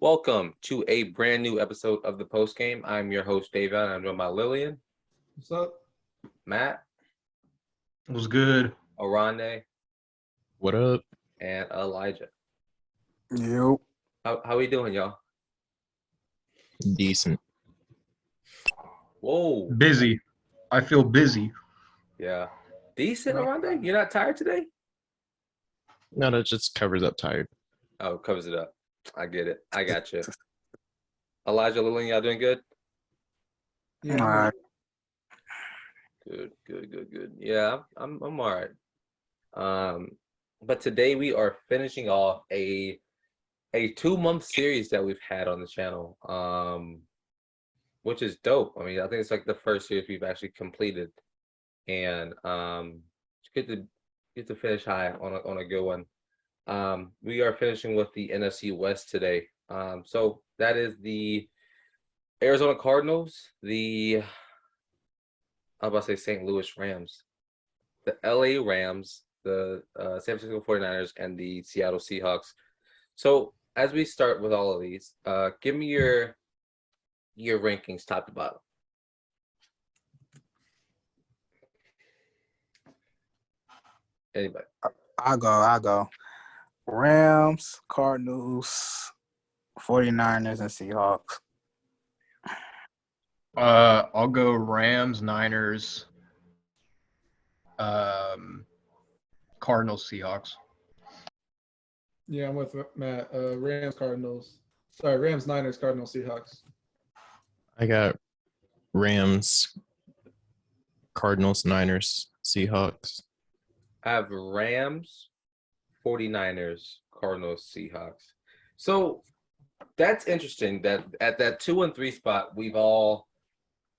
Welcome to a brand new episode of the Post Game. I'm your host, Davion. I'm joined by Lillian. What's up? Matt. What's good? Oronde. What up? And Elijah. Yo. How we doing, y'all? Decent. Whoa. Busy. I feel busy. Yeah. Decent, Oronde? You're not tired today? No, that just covers up tired. Oh, it covers it up. I get it. I got you. Elijah, Lillian, y'all doing good? Yeah. All right. Good. Yeah, I'm all right. But today we are finishing off a 2-month series that we've had on the channel, which is dope. I mean, I think it's like the first series we've actually completed, and it's good to finish high on a good one. We are finishing with the NFC West today. So that is the Arizona Cardinals, I was about to say St. Louis Rams, the LA Rams, the San Francisco 49ers, and the Seattle Seahawks. So as we start with all of these, give me your rankings top to bottom. Anybody? I'll go. Rams, Cardinals, 49ers, and Seahawks. I'll go Rams, Niners, Cardinals, Seahawks. Yeah, I'm with Matt. Rams, Niners, Cardinals, Seahawks. I got Rams, Cardinals, Niners, Seahawks. I have Rams, 49ers, Cardinals, Seahawks. So that's interesting that at that 2 and 3 spot, I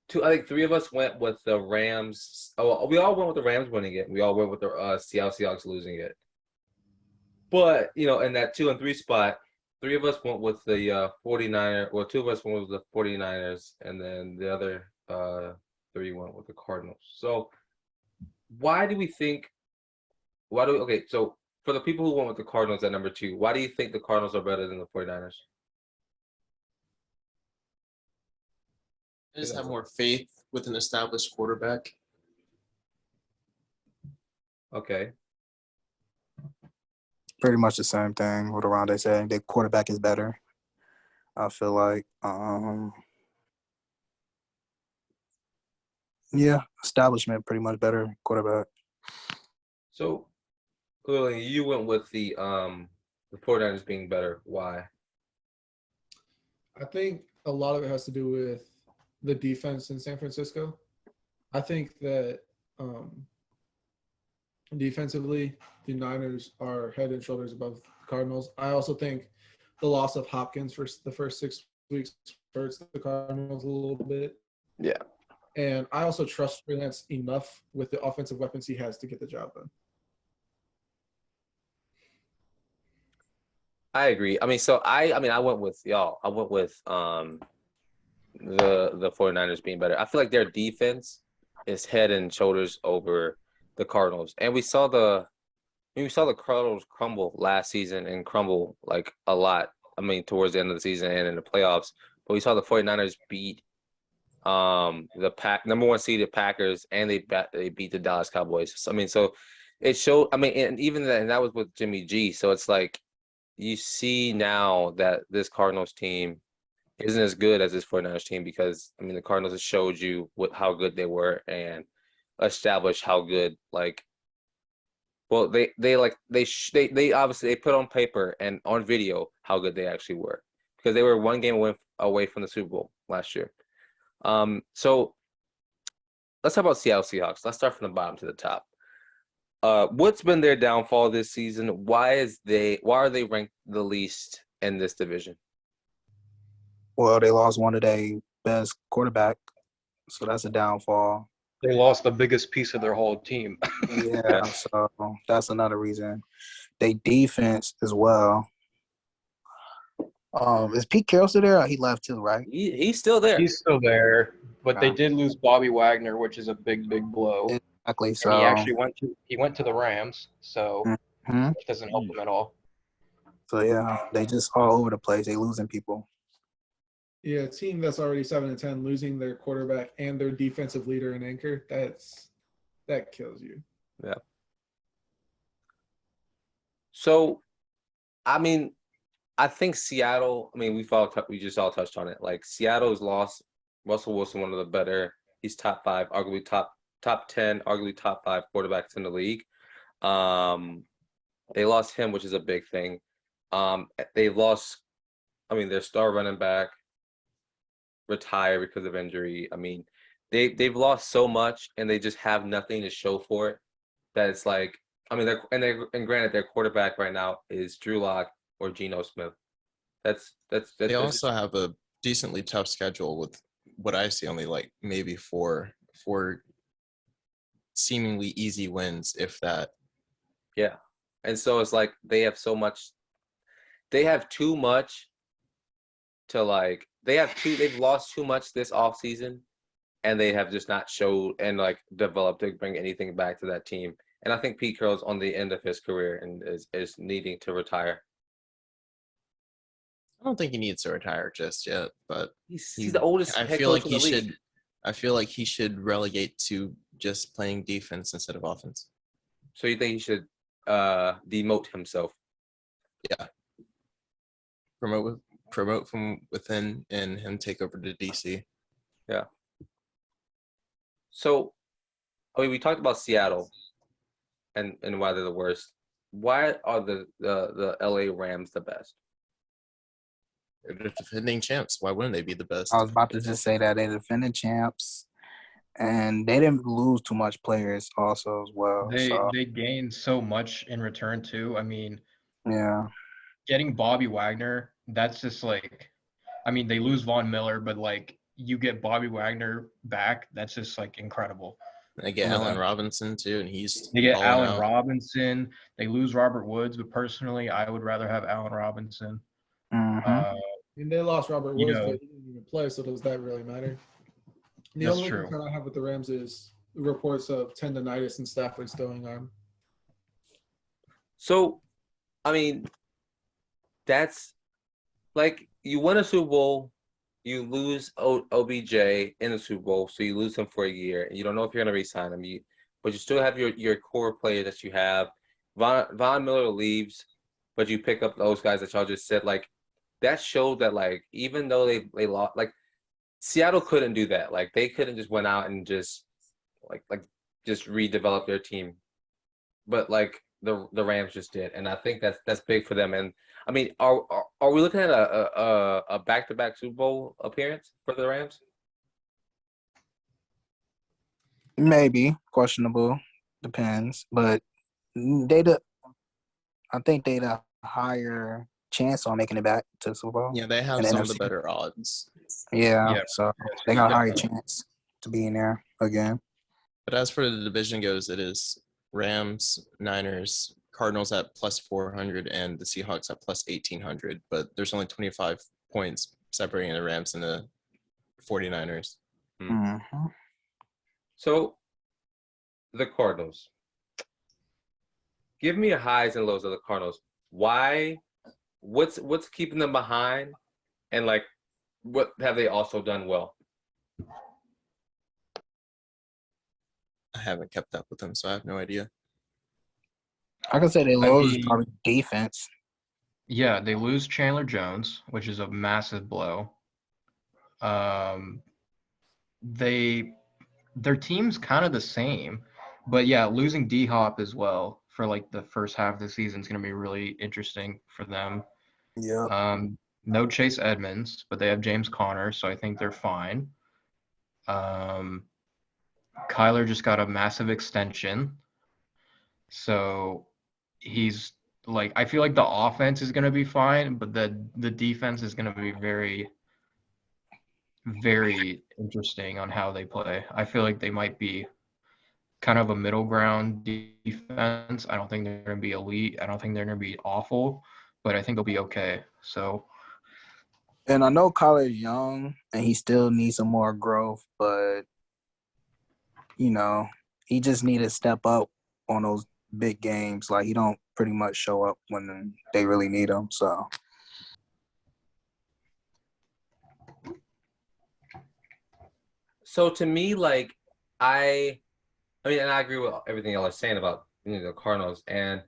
think 3 of us went with the Rams. Oh, we all went with the Rams winning it. We all went with the Seattle Seahawks losing it. But, in that 2 and 3 spot, 3 of us went with the 49ers, or 2 of us went with the 49ers, and then the other 3 went with the Cardinals. So okay, so for the people who went with the Cardinals at number 2, why do you think the Cardinals are better than the 49ers? I just have more faith with an established quarterback. Okay. Pretty much the same thing what Oronde saying. The quarterback is better. I feel like, establishment pretty much better quarterback. So, clearly, you went with the 49ers being better. Why? I think a lot of it has to do with the defense in San Francisco. I think that defensively, the Niners are head and shoulders above the Cardinals. I also think the loss of Hopkins for the first 6 weeks hurts the Cardinals a little bit. Yeah. And I also trust Trey Lance enough with the offensive weapons he has to get the job done. I agree. I mean, so I went with y'all. I went with the 49ers being better. I feel like their defense is head and shoulders over the Cardinals. And we saw the Cardinals crumble last season and crumble like a lot. I mean, towards the end of the season and in the playoffs. But we saw the 49ers beat the number 1 seeded Packers, and they beat the Dallas Cowboys. So, so it showed. And even that was with Jimmy G. So it's like you see now that this Cardinals team isn't as good as this 49ers team because the Cardinals have showed you how good they were and established how good they obviously put on paper and on video how good they actually were because they were 1 game away from the Super Bowl last year. So let's talk about Seattle Seahawks. Let's start from the bottom to the top. What's been their downfall this season? Why are they ranked the least in this division? Well, they lost one of their best quarterback, so that's a downfall. They lost the biggest piece of their whole team. Yeah, so that's another reason. They defense as well. Is Pete Carroll still there? He left too, right? He's still there. He's still there, but they did lose Bobby Wagner, which is a big blow. Exactly. So And he actually went to the Rams, so Mhm. it doesn't help him at all. So yeah, they just all over the place. They losing people. Yeah, a team that's already 7-10, losing their quarterback and their defensive leader and anchor, that kills you. Yeah. So, I mean, I think Seattle. I mean, we just all touched on it. Like Seattle's lost Russell Wilson, one of the better. He's top 5, arguably top 10, arguably top 5 quarterbacks in the league. They lost him, which is a big thing. They lost. I mean, their star running back retired because of injury. I mean, they've lost so much, and they just have nothing to show for it. That it's like, I mean, and granted, their quarterback right now is Drew Lock or Geno Smith. They also have a decently tough schedule with what I see only like maybe four seemingly easy wins, if that. Yeah. And so it's like they have too much to like they've lost too much this offseason, and they have just not showed and like developed to bring anything back to that team. And I think Pete Carroll's on the end of his career and is needing to retire. I don't think he needs to retire just yet, but He's the oldest head coach in the league. I feel like he should relegate to just playing defense instead of offense. So you think he should demote himself? Yeah. Promote from within and him take over to DC. Yeah. So, I mean, we talked about Seattle and why they're the worst. Why are the LA Rams the best? They're the defending champs. Why wouldn't they be the best? I was about to just say that they're defending champs, and they didn't lose too much players also as well. They gained so much in return too. I mean, yeah, getting Bobby Wagner, that's just like, I mean, they lose Von Miller, but like you get Bobby Wagner back, that's just like incredible. They get Allen Robinson too, and They get Allen out. Robinson. They lose Robert Woods, but personally, I would rather have Allen Robinson. And they lost Robert Woods, know, but he didn't even play, so does that really matter? The That's only true. concern I have with the Rams is reports of tendonitis and Stafford's going on. So, I mean, that's like you win a Super Bowl, you lose OBJ in the Super Bowl, so you lose him for a year, and you don't know if you're going to re-sign him. But you still have your core players that you have. Von Miller leaves, but you pick up those guys that y'all just said. Like that showed that like even though they lost, like Seattle couldn't do that. Like they couldn't just went out and just just redevelop their team. But like the Rams just did, and I think that's big for them. And I mean, are we looking at a back-to-back Super Bowl appearance for the Rams? maybe questionable, depends. But I think they the higher chance on making it back to the Super Bowl. Yeah, they have And some of the NFC. better odds. Yeah, so they got a higher definitely. chance to be in there again. But as for the division goes, it is Rams, Niners, Cardinals at plus 400, and the Seahawks at plus 1,800. But there's only 25 points separating the Rams and the 49ers. Mm-hmm. So, the Cardinals. Give me your highs and lows of the Cardinals. Why? What's keeping them behind? And like, what have they also done well? I haven't kept up with them, so I have no idea. I can say they lose mean- probably defense. Yeah, they lose Chandler Jones, which is a massive blow. Their team's kind of the same, but yeah, losing D-Hop as well for like the first half of the season is going to be really interesting for them. Yeah. No Chase Edmonds, but they have James Conner, so I think they're fine. Kyler just got a massive extension, so he's like, I feel like the offense is going to be fine, but the defense is going to be very, very interesting on how they play. I feel like they might be kind of a middle ground defense. I don't think they're going to be elite. I don't think they're going to be awful, but I think they'll be okay. So, And I know Kyler's young and he still needs some more growth, but he just need to step up on those big games. Like he don't pretty much show up when they really need them. So So to me, like I mean, and I agree with everything y'all are saying about the Cardinals. And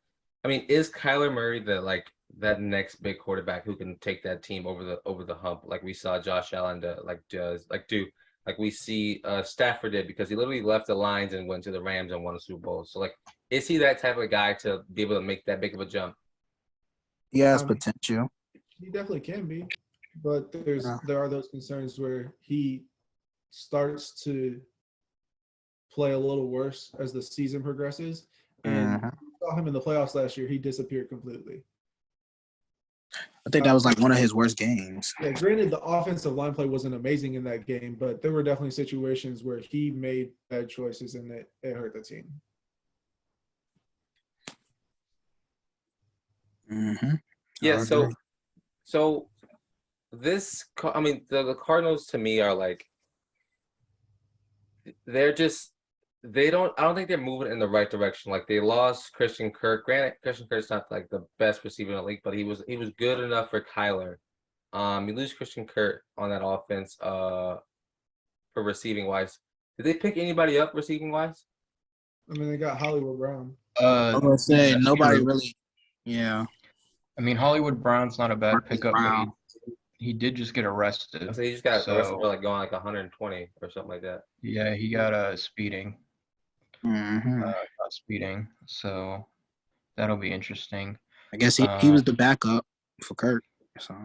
I mean, is Kyler Murray that next big quarterback who can take that team over the hump, like we saw Josh Allen like we see Stafford did, because he literally left the Lions and went to the Rams and won a Super Bowl. So like, is he that type of guy to be able to make that big of a jump? he has potential. He definitely can be, but there are those concerns where he starts to play a little worse as the season progresses. And we saw him in the playoffs last year. He disappeared completely. I think that was like one of his worst games. Yeah, granted, the offensive line play wasn't amazing in that game, but there were definitely situations where he made bad choices and it hurt the team. Yeah. So this, I mean, the Cardinals to me are like, I don't think they're moving in the right direction. Like, they lost Christian Kirk. Granted, Christian Kirk's not like the best receiver in the league, but he was good enough for Kyler. You lose Christian Kirk on that offense for receiving wise. Did they pick anybody up receiving wise? I mean, they got Hollywood Brown. I was gonna say nobody really. Yeah. I mean, Hollywood Brown's not a bad pickup, but he did just get arrested. So he just got arrested for like going like 120 or something like that. Yeah, he got speeding. Not speeding. So that'll be interesting. I guess he was the backup for Kirk. So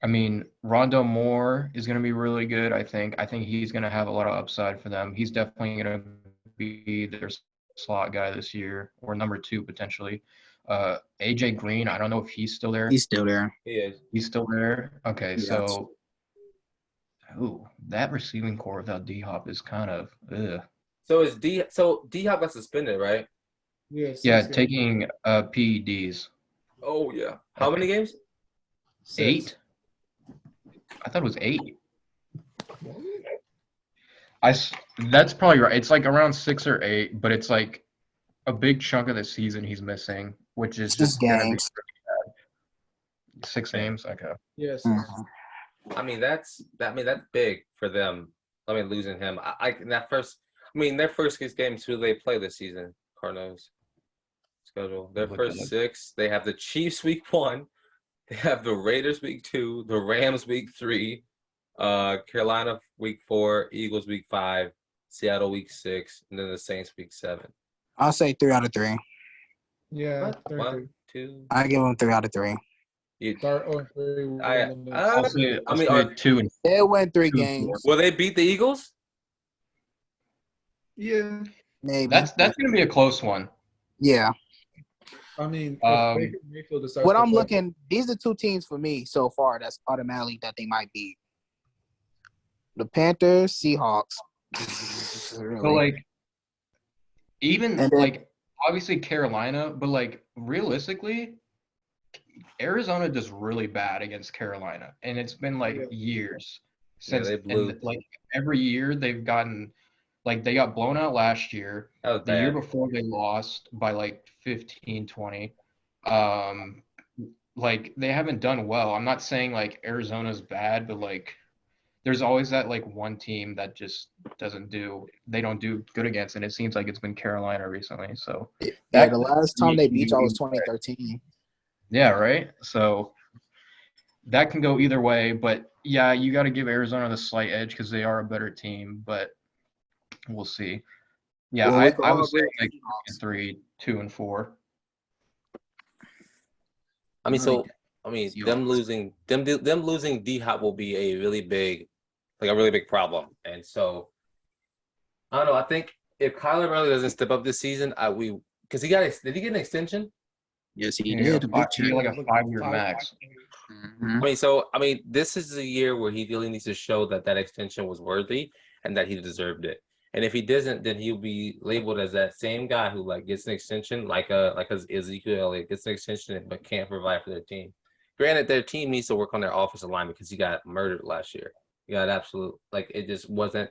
I mean, Rondo Moore is going to be really good, I think. I think he's going to have a lot of upside for them. He's definitely going to be their slot guy this year, or number 2 potentially. AJ Green, I don't know if he's still there. He's still there. He is. He's still there? Okay, Yes. so that receiving core without D-Hop is kind of ugh. So D-Hop got suspended, right? Yes. Yeah, taking PEDs. Oh yeah. How many games? 8? I thought it was 8. That's probably right. It's like around 6 or 8, but it's like a big chunk of the season he's missing, which is just gonna be pretty bad. 6 games, okay. Yes. I mean, that's big for them. I mean, losing him. Their first 6 games, who they play this season? Cardinals schedule. Their first 6, they have the Chiefs week 1, they have the Raiders week 2, the Rams week 3, Carolina week 4, Eagles week 5, Seattle week 6, and then the Saints week 7. I'll say 3 out of 3. Yeah. 1, 2. I give him 3 out of 3. Start 0-3. I'll say 2 and They win 3 2 and games. 4. Will they beat the Eagles? Yeah. Maybe. That's gonna be a close one. Yeah. I mean, What I'm looking, these are 2 teams for me so far that's automatically that they might beat. The Panthers, Seahawks. So like, even like obviously Carolina, but like realistically, Arizona does really bad against Carolina, and it's been like years since. they blew. And like every year they've gotten, like they got blown out last year. That was The year bad. before they lost by like 15, 20. Like they haven't done well. I'm not saying like Arizona's bad, but like there's always that like one team that just they don't do good against, and it seems like it's been Carolina recently. So Yeah, the last time they beat y'all was 2013. Yeah, right. So that can go either way, but yeah, you got to give Arizona the slight edge because they are a better team, but we'll see. Yeah, Well, I would say like 3, 2, and 4. I mean, Seahawks. them losing D-Hop will be a really big problem. And so I don't know. I think if Kyler Murray doesn't step up this season, did he get an extension? Yes, he Yeah, did. he like a 5-year max. Mm-hmm. I mean, this is a year where he really needs to show that extension was worthy and that he deserved it. And if he doesn't, then he'll be labeled as that same guy who like gets an extension, like Ezekiel Elliott gets an extension but can't provide for their team. Granted, their team needs to work on their offensive line because he got murdered last year. He got absolute, like, it just wasn't.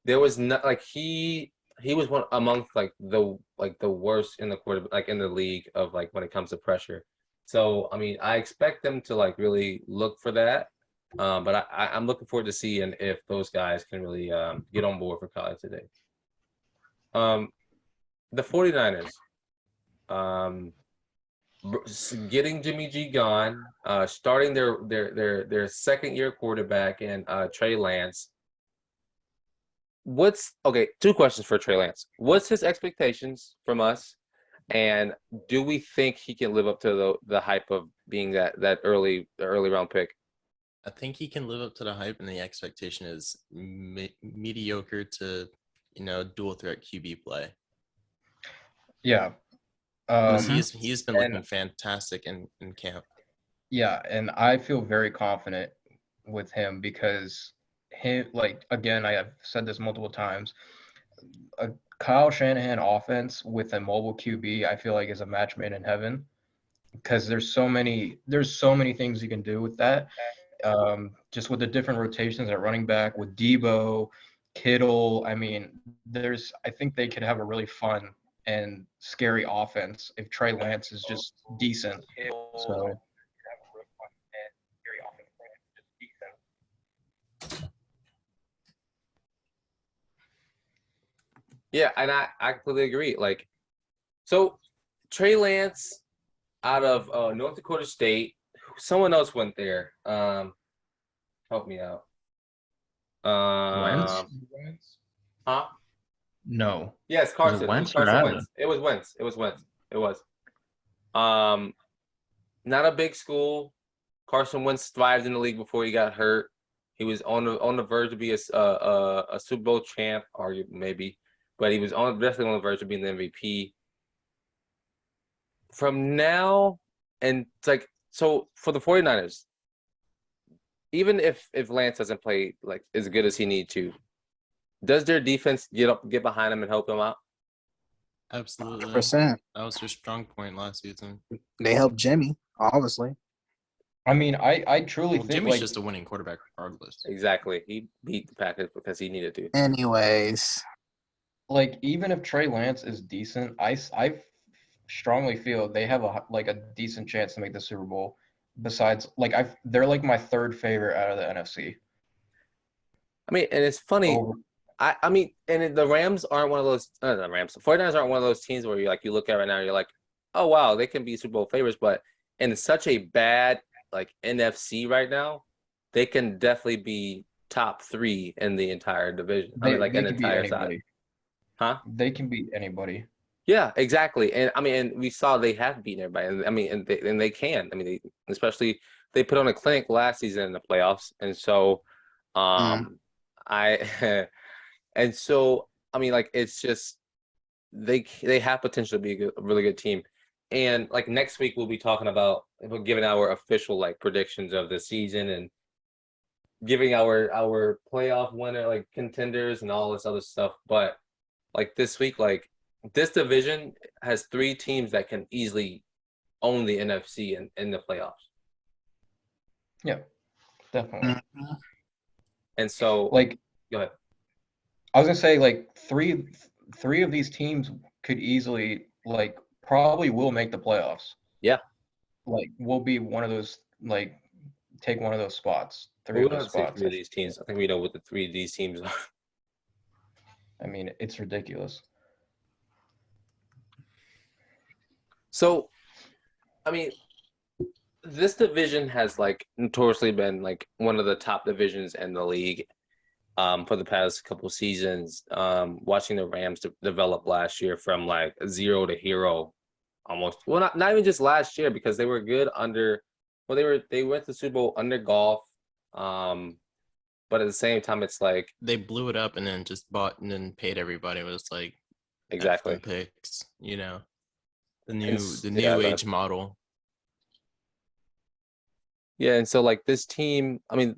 There was not like he was one amongst the worst in the quarter, like in the league of like when it comes to pressure. So I mean, I expect them to like really look for that. But I'm looking forward to seeing if those guys can really get on board for college today. The 49ers, getting Jimmy G gone, starting their second year quarterback and Trey Lance. Two questions for Trey Lance. What's his expectations from us? And do we think he can live up to the hype of being that early round pick? I think he can live up to the hype, and the expectation is mediocre to, dual threat QB play. Yeah. He's been looking fantastic in camp. Yeah, and I feel very confident with him because again, I have said this multiple times. A Kyle Shanahan offense with a mobile QB, I feel like is a match made in heaven because there's so many things you can do with that. Just with the different rotations at running back with Debo, Kittle. I mean, I think they could have a really fun and scary offense if Trey Lance is just decent. So. Yeah, and I completely agree. Like, so Trey Lance out of North Dakota State. Someone else went there. Help me out. Wentz? Huh? No. Yes, Carson. Wentz Carson or Wentz. It was Wentz. It was. Not a big school. Carson Wentz thrived in the league before he got hurt. He was on the verge to be a Super Bowl champ, arguably maybe, but he was definitely on the verge of being the MVP. From now, and it's like, so for the 49ers, even if Lance doesn't play like as good as he needs to, does their defense get behind him and help him out? Absolutely. 100%. That was their strong point last season. They helped Jimmy, obviously. I mean, I truly think Jimmy's just a winning quarterback regardless. Exactly. He beat the Packers because he needed to. Anyways. Like, even if Trey Lance is decent, I strongly feel they have a decent chance to make the Super Bowl. Besides, they're like my third favorite out of the NFC. I mean, and it's funny. I mean, and the Rams aren't one of those. The 49ers aren't one of those teams where you look at right now, you're like, oh wow, they can be Super Bowl favorites, but in such a bad NFC right now, they can definitely be top 3 in the entire division. They in the can entire beat anybody. side. Huh? They can beat anybody. Yeah, exactly. And I mean, and we saw they have beaten everybody. And I mean, and they can. I mean, they put on a clinic last season in the playoffs, and so, and so I mean, it's just they have potential to be a really good team. And next week we'll be talking about giving our official predictions of the season and giving our playoff winner contenders and all this other stuff. But this week, this division has 3 teams that can easily own the NFC in the playoffs. Yeah, definitely. Mm-hmm. And so, go ahead. I was gonna say three of these teams could easily probably will make the playoffs. Yeah. We'll be one of those take one of those spots. 3 of those spots. 3 of these teams. I think we know what the 3 of these teams are. I mean, it's ridiculous. So, I mean, this division has notoriously been one of the top divisions in the league for the past couple seasons. Watching the Rams develop last year from 0 to hero, almost. Well, not even just last year, because they were good under. Well, they went to the Super Bowl under Goff, but at the same time, it's they blew it up and then just bought and then paid everybody. It was exactly picks, the new age model. Yeah, and so this team, I mean,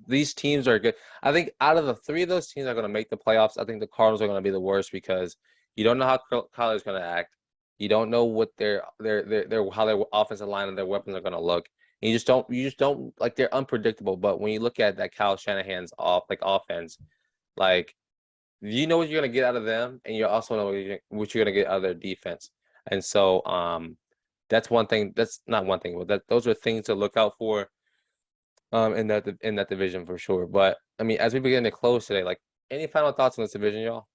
these teams are good. I think out of the 3 of those teams that are going to make the playoffs, I think the Cardinals are going to be the worst because you don't know how Kyler's going to act. You don't know what their how their offensive line and their weapons are going to look. And you just don't they're unpredictable. But when you look at that Kyle Shanahan's offense, you know what you're gonna get out of them, and you also know what you're gonna get out of their defense. And so that's one thing. That's not one thing, but those are things to look out for in that division for sure. But I mean, as we begin to close today, like any final thoughts on this division, y'all?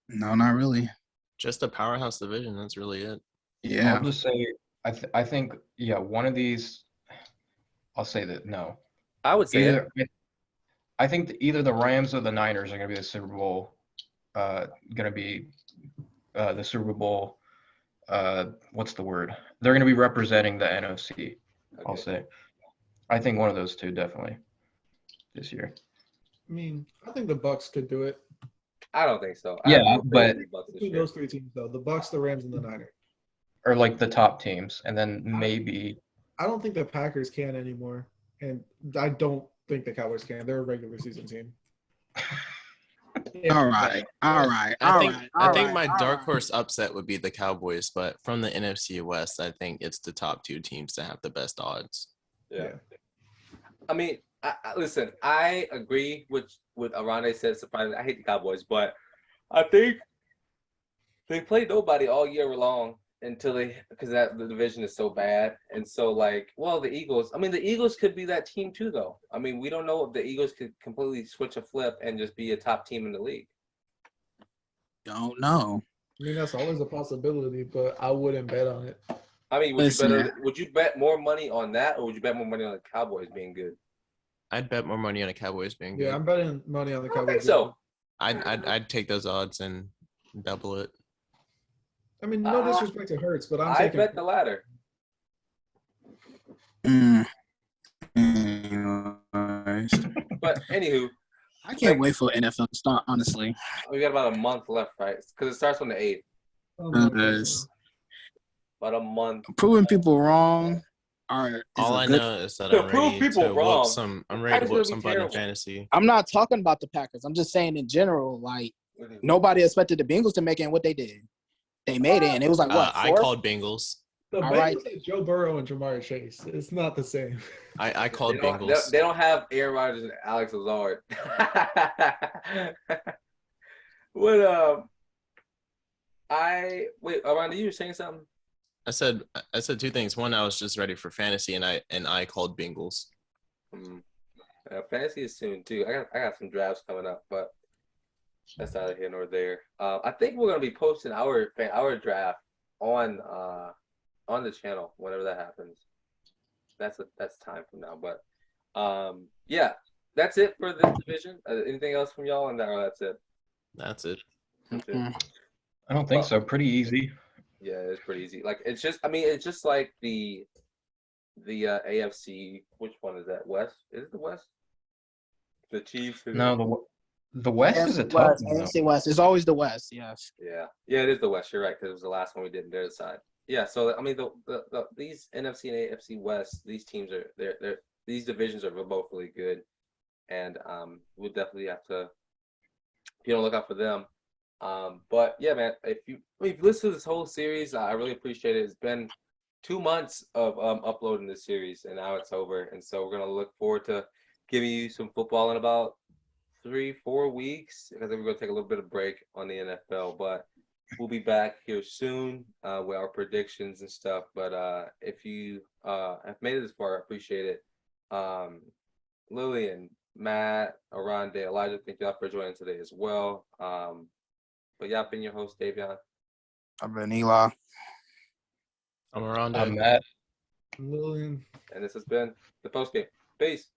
No, not really. Just a powerhouse division. That's really it. Yeah. I'll just say I think one of these. I'll say that no. I would say I think that either the Rams or the Niners are going to be the Super Bowl. Going to be the Super Bowl. What's the word? They're going to be representing the NFC. Okay. I'll say. I think one of those two definitely this year. I mean, I think the Bucks could do it. I don't think so. Yeah, but Between those three teams, though, the Bucks, the Rams, and the Niners. Or like the top teams, and then maybe. I don't think the Packers can anymore, and I don't think the Cowboys can. They're a regular season team. All right. I think my dark horse upset would be the Cowboys, but from the NFC West, I think it's the top two teams to have the best odds. Yeah. I mean, listen, I agree with Oronde said. Surprisingly, I hate the Cowboys, but I think they played nobody all year long until because the division is so bad. And so, like, well, the Eagles. I mean, the Eagles could be that team too, though. I mean, we don't know if the Eagles could completely switch a flip and just be a top team in the league. Don't know. I mean, that's always a possibility, but I wouldn't bet on it. I mean, would you bet more money on that, or would you bet more money on the Cowboys being good? I'd bet more money on the Cowboys being good. Yeah, I'm betting money on the I don't Cowboys. think so. I'd take those odds and double it. I mean, no disrespect to Hurts, but I bet the latter. But anywho, I can't wait for NFL to start, honestly. we got about a month left, right? Because it starts on the 8th. About a month. Proving people wrong All I know is that I'm prove ready people to wrong. whoop somebody in fantasy. I'm not talking about the Packers. I'm just saying in general, like, nobody expected the Bengals to make it and what they did. They made it, and it was like, what, I fourth? called Bengals. The All Bengals right. had Joe Burrow and Jamar Chase. It's not the same. I called Bengals. They don't have Aaron Rodgers and Alex Lazard. What Oronde, you were saying something? I said two things. One, I was just ready for fantasy, and I called Bengals. Fantasy is soon too. I got some drafts coming up, but that's neither here nor there. I think we're gonna be posting our draft on the channel whenever that happens. That's time from now. But yeah, that's it for this division. Anything else from y'all? And that's it. That's it. I don't think so. Pretty easy. Yeah, it's pretty easy. Like it's just like the AFC. Which one is that? West? Is it the West? The Chiefs. No, the West is a tough one. NFC West. It's always the West. Yes. Yeah, it is the West. You're right, because it was the last one we did on their side. Yeah, so I mean, these NFC and AFC West, these teams these divisions are both really good, and we'll definitely have to look out for them. But yeah, man, if you listen to this whole series, I really appreciate it. It's been 2 months of uploading this series, and now it's over. And so we're gonna look forward to giving you some football in about 3-4 weeks, because then we're gonna take a little bit of break on the NFL. But we'll be back here soon with our predictions and stuff. But if you have made it this far, I appreciate it. Lillian, Matt, Oronde, Elijah, thank y'all for joining today as well. But yeah, I've been your host, Davion. I've been Eli. I'm Oronde. I'm Matt. Lillian. And this has been the post game. Peace.